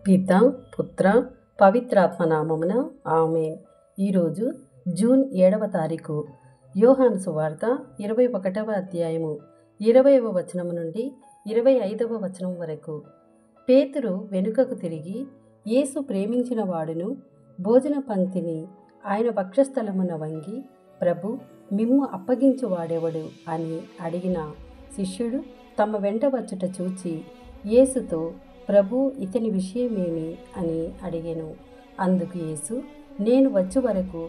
పిత పుత్ర పవిత్రాత్మ నామమున ఆమేన్. ఈరోజు జూన్ 7వ తారీఖు. యోహాను సువార్త 21వ అధ్యాయము 20వ వచనము నుండి 25వ వచనం వరకు. పేతురు వెనుకకు తిరిగి, యేసు ప్రేమించిన వాడును భోజన పంక్తిని ఆయన వక్షస్థలమున వంగి, ప్రభు, మిమ్ము అప్పగించువాడెవడు అని అడిగిన శిష్యుడు తమ వెంట వచ్చుట చూచి యేసుతో, ప్రభు, ఇతని విషయమేమి అని అడిగెను. అందుకు యేసు, నేను వచ్చు వరకు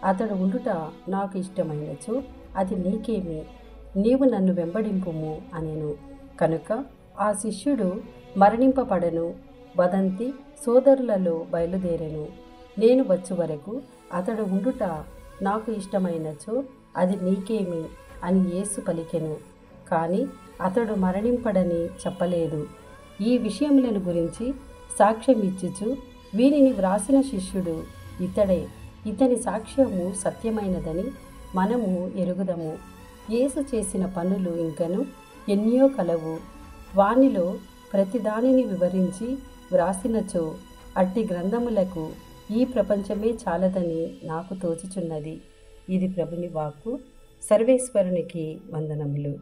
అతడు ఉండుట నాకు ఇష్టమైనచో అది నీకేమి, నీవు నన్ను వెంబడింపుము అనెను. కనుక ఆ శిష్యుడు మరణింపబడను వదంతి సోదరులలో బయలుదేరెను. నేను వచ్చు వరకు అతడు ఉండుట నాకు ఇష్టమైనచో అది నీకేమి అని యేసు పలికెను. కానీ అతడు మరణింపడని చెప్పలేదు. ఈ విషయములను గురించి సాక్ష్యం ఇచ్చుచు, వీరిని వ్రాసిన శిష్యుడు ఇతడే, ఇతని సాక్ష్యము సత్యమైనదని మనము ఎరుగుదము. యేసు చేసిన పనులు ఇంకను ఎన్నో కలవు. వానిలో ప్రతిదానిని వివరించి వ్రాసినచో అట్టి గ్రంథములకు ఈ ప్రపంచమే చాలదని నాకు తోచుచున్నది. ఇది ప్రభుని వాక్కు. సర్వేశ్వరునికి వందనములు.